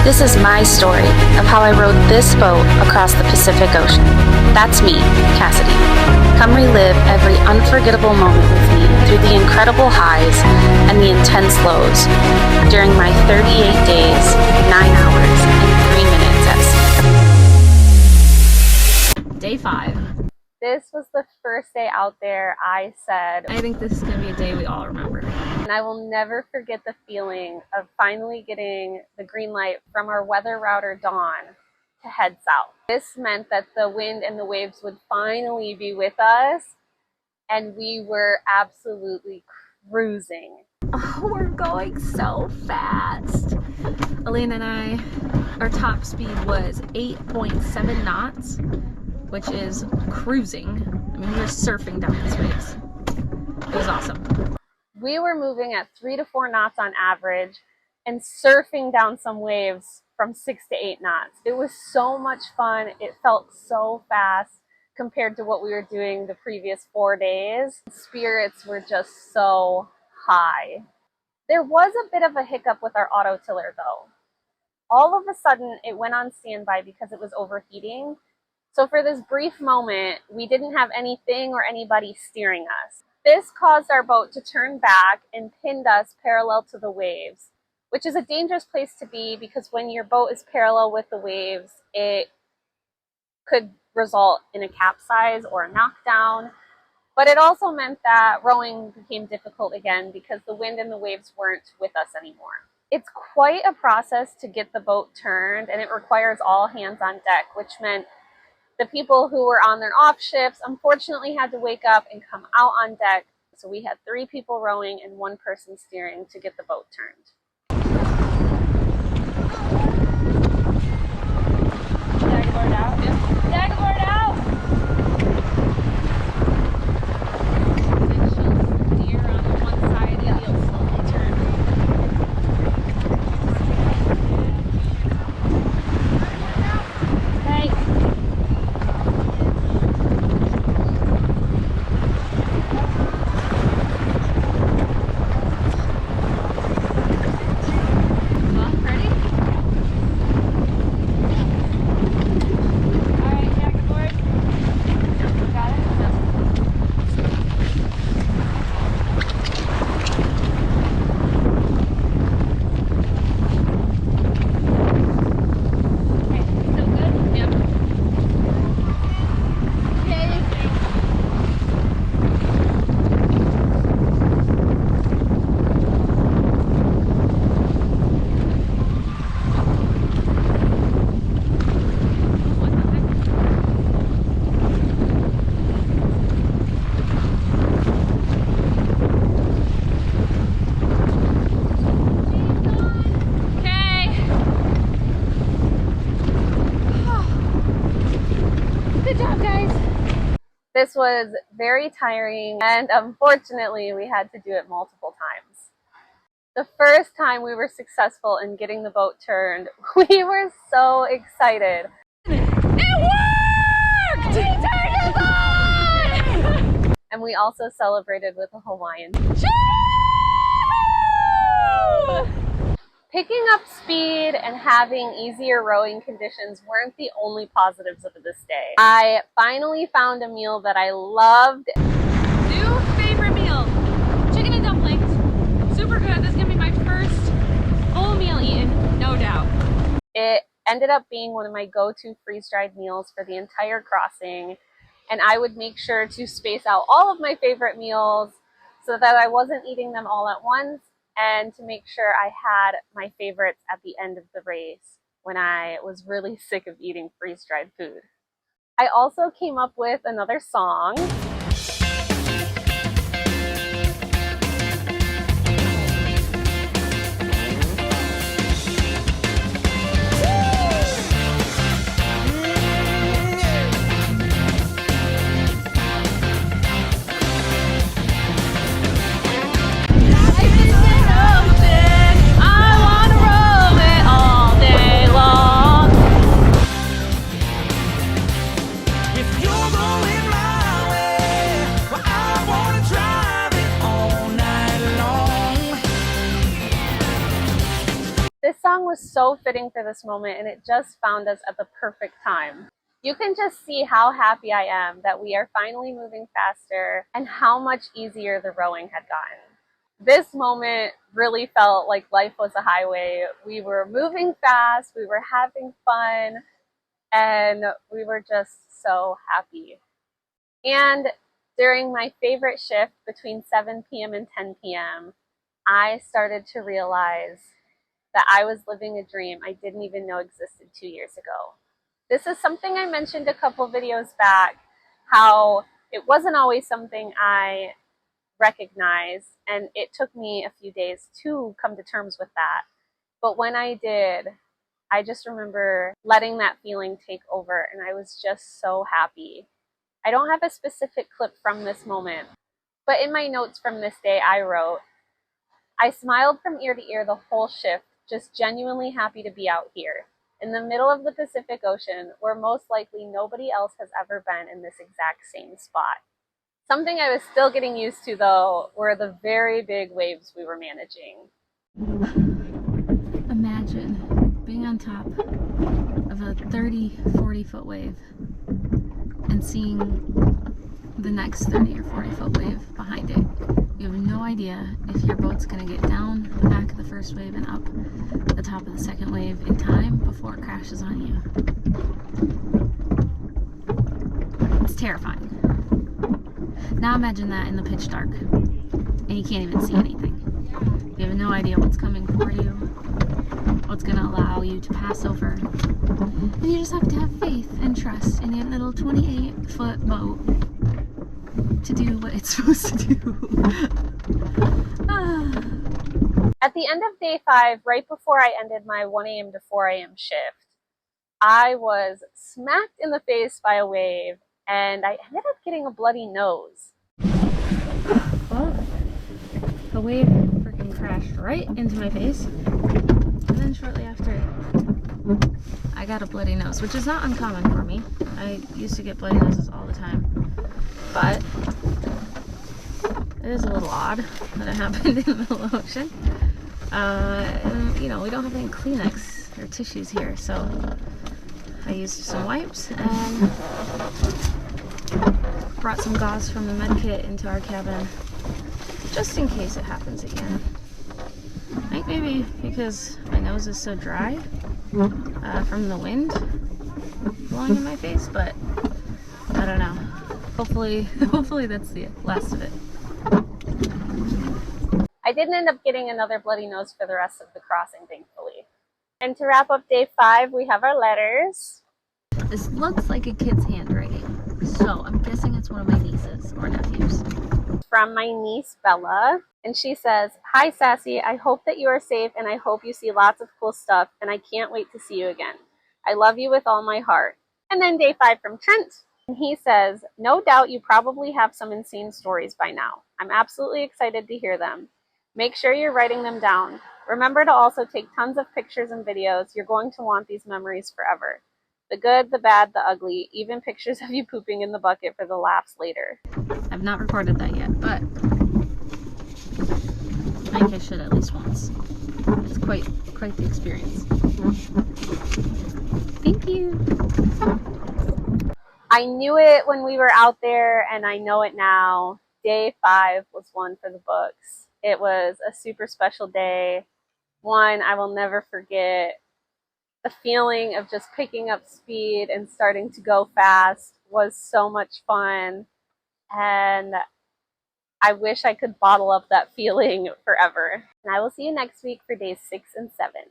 This is my story of how I rode this boat across the Pacific Ocean. That's me, Cassidy. Come relive every unforgettable moment with me through the incredible highs and the intense lows during my 38 days, 9 hours, and 3 minutes at sea. Day 5. This was the first day out there. I said, I think this is going to be a day we all remember. and I will never forget the feeling of finally getting the green light from our weather router, Dawn, to head south. This meant that the wind and the waves would finally be with us, and we were absolutely cruising. Oh, we're going so fast. Elena and I, our top speed was 8.7 knots, which is cruising. I mean, we were surfing down this race. It was awesome. We were moving at 3 to 4 knots on average and surfing down some waves from 6 to 8 knots. It was so much fun. It felt so fast compared to what we were doing the previous 4 days. Spirits were just so high. There was a bit of a hiccup with our auto tiller though. All of a sudden it went on standby because it was overheating. So for this brief moment, we didn't have anything or anybody steering us. This caused our boat to turn back and pinned us parallel to the waves, which is a dangerous place to be because when your boat is parallel with the waves, it could result in a capsize or a knockdown. But it also meant that rowing became difficult again because the wind and the waves weren't with us anymore. It's quite a process to get the boat turned, and it requires all hands on deck, which meant the people who were on their off shifts unfortunately had to wake up and come out on deck. So we had 3 people rowing and 1 person steering to get the boat turned. Daggerboard out. Yep. Daggerboard out! Steer on one side and you'll slowly turn. Okay. Ready? Alright, daggerboard. Got it? Okay, still good? Yep. Okay. Okay. Good job, guys. This was very tiring, and unfortunately we had to do it multiple times. The first time we were successful in getting the boat turned, we were so excited. It worked! We turned us on! And we also celebrated with a Hawaiian. Choo! Picking up speed and having easier rowing conditions weren't the only positives of this day. I finally found a meal that I loved. New favorite meal. Chicken and dumplings. Super good. This is going to be my first full meal eaten, no doubt. It ended up being one of my go-to freeze-dried meals for the entire crossing, and I would make sure to space out all of my favorite meals so that I wasn't eating them all at once, and to make sure I had my favorites at the end of the race when I was really sick of eating freeze-dried food. I also came up with another song. If you're going my way, was so fitting for this moment, and it just found us at the perfect time. You can just see how happy I am that we are finally moving faster and how much easier the rowing had gotten. This moment really felt like life was a highway. We were moving fast, we were having fun, and we were just so happy. And during my favorite shift between 7 p.m. and 10 p.m., I started to realize that I was living a dream I didn't even know existed 2 years ago. This is something I mentioned a couple videos back, how it wasn't always something I recognized, and it took me a few days to come to terms with that. But when I did, I just remember letting that feeling take over, and I was just so happy. I don't have a specific clip from this moment, but in my notes from this day I wrote, I smiled from ear to ear the whole shift, just genuinely happy to be out here, in the middle of the Pacific Ocean, where most likely nobody else has ever been in this exact same spot. Something I was still getting used to, though, were the very big waves we were managing. Imagine being on top of a 30, 40 foot wave and seeing the next 30 or 40 foot wave behind it. You have no idea if your boat's going to get down the back of the first wave and up the top of the second wave in time before it crashes on you. It's terrifying. Now imagine that in the pitch dark, and you can't even see anything. You have no idea what's coming for you, what's going to allow you to pass over. And you just have to have faith and trust in your little 28-foot boat to do what it's supposed to do. At the end of day 5, right before I ended my 1 a.m. to 4 a.m. shift, I was smacked in the face by a wave, and I ended up getting a bloody nose. Well, the wave freaking crashed right into my face, and then shortly after, I got a bloody nose, which is not uncommon for me. I used to get bloody noses all the time, but it is a little odd that it happened in the middle of the ocean. And, you know, we don't have any Kleenex or tissues here, so I used some wipes and brought some gauze from the med kit into our cabin, just in case it happens again. I think maybe because my nose is so dry from the wind blowing in my face, but I don't know. Hopefully that's the last of it. I didn't end up getting another bloody nose for the rest of the crossing, thankfully. And to wrap up day 5, we have our letters. This looks like a kid's handwriting, so I'm guessing it's one of my nieces or nephews. From my niece, Bella. And she says, "Hi, Sassy. I hope that you are safe, and I hope you see lots of cool stuff, and I can't wait to see you again. I love you with all my heart." And then day 5 from Trent. And he says, "No doubt you probably have some insane stories by now. I'm absolutely excited to hear them. Make sure you're writing them down. Remember to also take tons of pictures and videos. You're going to want these memories forever. The good, the bad, the ugly, even pictures of you pooping in the bucket for the laughs later." I've not recorded that yet, but I think I should at least once. It's quite the experience. Thank you. I knew it when we were out there, and I know it now. Day 5 was one for the books. It was a super special day. One I will never forget. The feeling of just picking up speed and starting to go fast was so much fun. And I wish I could bottle up that feeling forever. And I will see you next week for days 6 and 7.